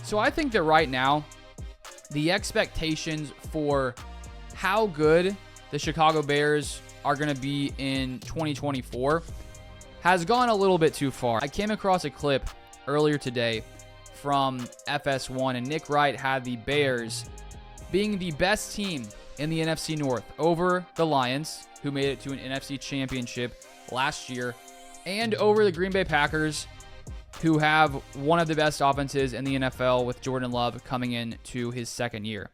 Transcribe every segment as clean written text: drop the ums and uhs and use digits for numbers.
So I think that right now, the expectations for how good the Chicago Bears are going to be in 2024 has gone a little bit too far. I came across a clip earlier today from FS1, and Nick Wright had the Bears being the best team in the NFC North over the Lions, who made it to an NFC championship last year, and over the Green Bay Packers, who have one of the best offenses in the NFL with Jordan Love coming into his second year.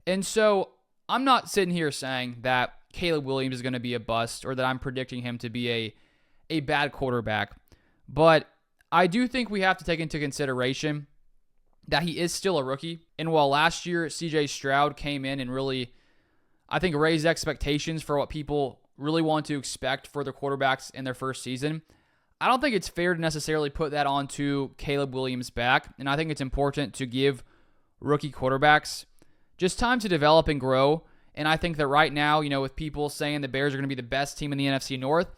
And so I'm not sitting here saying that Caleb Williams is going to be a bust or that I'm predicting him to be a bad quarterback. But I do think we have to take into consideration that he is still a rookie. And while last year CJ Stroud came in and really, I think, raised expectations for what people really want to expect for the quarterbacks in their first season, I don't think it's fair to necessarily put that onto Caleb Williams' back. And I think it's important to give rookie quarterbacks just time to develop and grow. And I think that right now, with people saying the Bears are going to be the best team in the NFC North,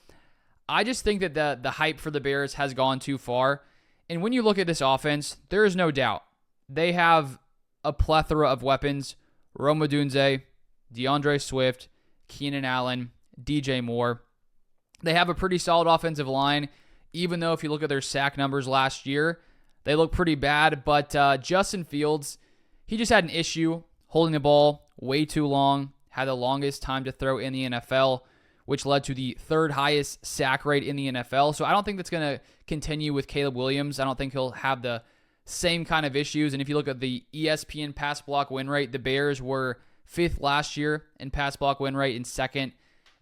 I just think that the hype for the Bears has gone too far. And when you look at this offense, there is no doubt they have a plethora of weapons. Rome Odunze, DeAndre Swift, Keenan Allen, DJ Moore. They have a pretty solid offensive line, even though if you look at their sack numbers last year, they look pretty bad. But Justin Fields, he just had an issue holding the ball way too long, had the longest time to throw in the NFL, which led to the third highest sack rate in the NFL. So I don't think that's going to continue with Caleb Williams. I don't think he'll have the same kind of issues. And if you look at the ESPN pass block win rate, the Bears were 5th last year in pass block win rate and 2nd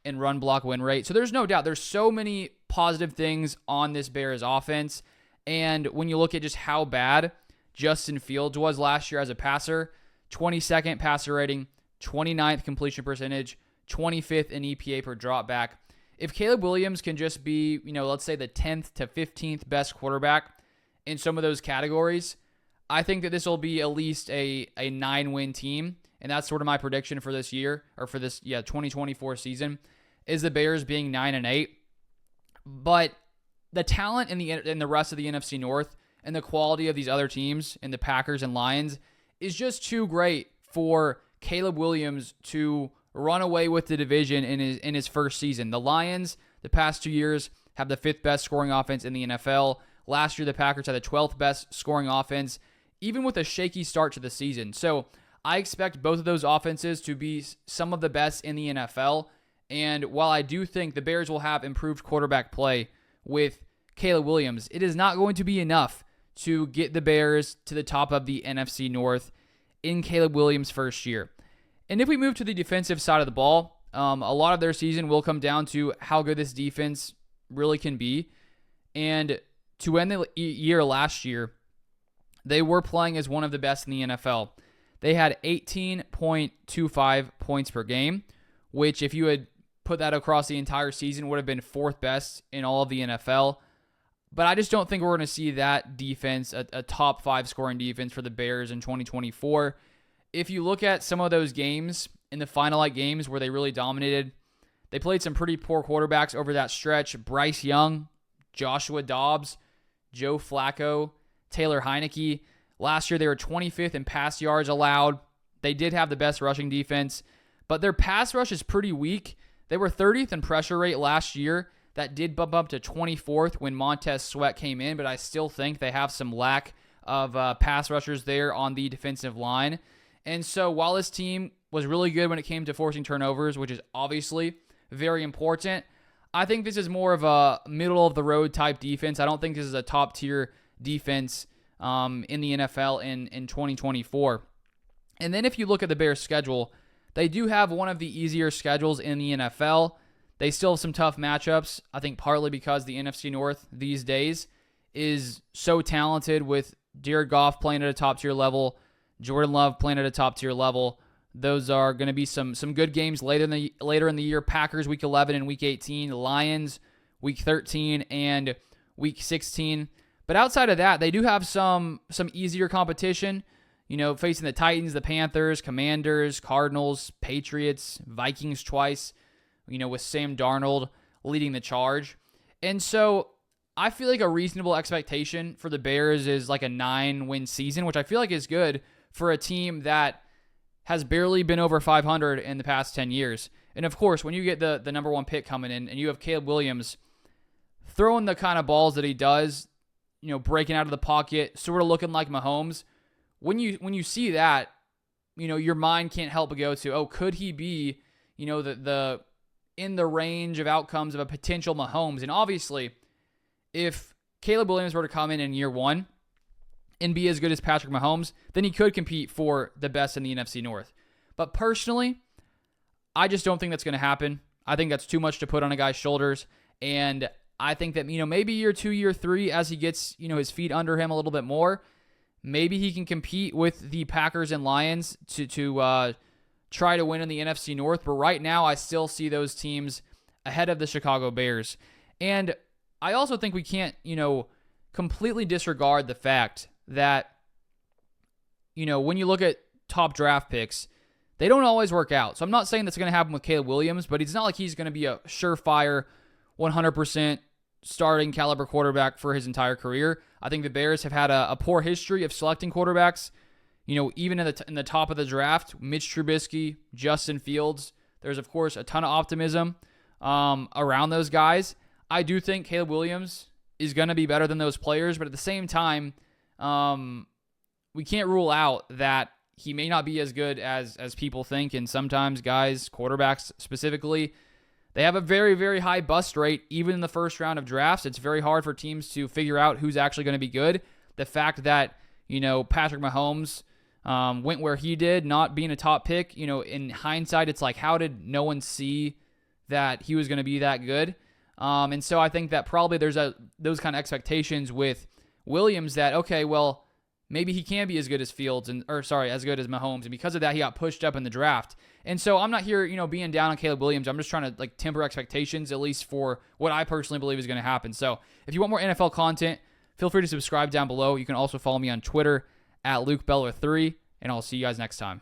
in run block win rate. So there's no doubt there's so many positive things on this Bears offense. And when you look at just how bad Justin Fields was last year as a passer, 22nd passer rating, 29th completion percentage, 25th in EPA per dropback. If Caleb Williams can just be, let's say the 10th to 15th best quarterback in some of those categories, I think that this will be at least a 9-win team. And that's sort of my prediction for this year, or for this 2024 season, is the Bears being 9-8. But the talent in the rest of the NFC North and the quality of these other teams in the Packers and Lions is just too great for Caleb Williams to run away with the division in his first season. The Lions, the past 2 years, have the 5th best scoring offense in the NFL. Last year, the Packers had the 12th best scoring offense, even with a shaky start to the season. So I expect both of those offenses to be some of the best in the NFL. And while I do think the Bears will have improved quarterback play with Caleb Williams, it is not going to be enough to get the Bears to the top of the NFC North in Caleb Williams' first year. And if we move to the defensive side of the ball, a lot of their season will come down to how good this defense really can be. And to end the year last year, they were playing as one of the best in the NFL. They had 18.25 points per game, which if you had put that across the entire season would have been 4th best in all of the NFL. But I just don't think we're going to see that defense, a top 5 scoring defense for the Bears in 2024. If you look at some of those games, in the final 8 games where they really dominated, they played some pretty poor quarterbacks over that stretch. Bryce Young, Joshua Dobbs, Joe Flacco, Taylor Heineke. Last year, they were 25th in pass yards allowed. They did have the best rushing defense, but their pass rush is pretty weak. They were 30th in pressure rate last year. That did bump up to 24th when Montez Sweat came in, but I still think they have some lack of pass rushers there on the defensive line. And so while this team was really good when it came to forcing turnovers, which is obviously very important, I think this is more of a middle-of-the-road type defense. I don't think this is a top-tier defense in the NFL in 2024. And then if you look at the Bears' schedule, they do have one of the easier schedules in the NFL. They still have some tough matchups, I think partly because the NFC North these days is so talented with Jared Goff playing at a top-tier level, Jordan Love playing at a top-tier level. Those are going to be some good games later in the year. Packers Week 11 and Week 18, Lions Week 13 and Week 16. But outside of that, they do have some easier competition, facing the Titans, the Panthers, Commanders, Cardinals, Patriots, Vikings twice, with Sam Darnold leading the charge. And so I feel like a reasonable expectation for the Bears is like a 9-win season, which I feel like is good for a team that has barely been over 500 in the past 10 years. And of course, when you get the number 1 pick coming in and you have Caleb Williams throwing the kind of balls that he does, breaking out of the pocket, sort of looking like Mahomes, when you see that, your mind can't help but go to, oh, could he be, the in the range of outcomes of a potential Mahomes? And obviously, if Caleb Williams were to come in year 1 and be as good as Patrick Mahomes, then he could compete for the best in the NFC North. But personally, I just don't think that's going to happen. I think that's too much to put on a guy's shoulders. And I think that, maybe year 2, year 3, as he gets, his feet under him a little bit more, maybe he can compete with the Packers and Lions to try to win in the NFC North. But right now, I still see those teams ahead of the Chicago Bears. And I also think we can't, completely disregard the fact that, when you look at top draft picks, they don't always work out. So I'm not saying that's going to happen with Caleb Williams, but it's not like he's going to be a surefire 100% starting caliber quarterback for his entire career. I think the Bears have had a poor history of selecting quarterbacks. Even in the top of the draft, Mitch Trubisky, Justin Fields. There's, of course, a ton of optimism around those guys. I do think Caleb Williams is going to be better than those players, but at the same time, we can't rule out that he may not be as good as people think. And sometimes guys, quarterbacks specifically, they have a very, very high bust rate, even in the first round of drafts. It's very hard for teams to figure out who's actually going to be good. The fact that, Patrick Mahomes went where he did, not being a top pick, in hindsight, it's like, how did no one see that he was going to be that good? And so I think that probably there's those kind of expectations with Williams that, okay, well, maybe he can be as good as as good as Mahomes. And because of that, he got pushed up in the draft. And so I'm not here, being down on Caleb Williams. I'm just trying to temper expectations, at least for what I personally believe is going to happen. So if you want more NFL content, feel free to subscribe down below. You can also follow me on Twitter at LukeBeller3, and I'll see you guys next time.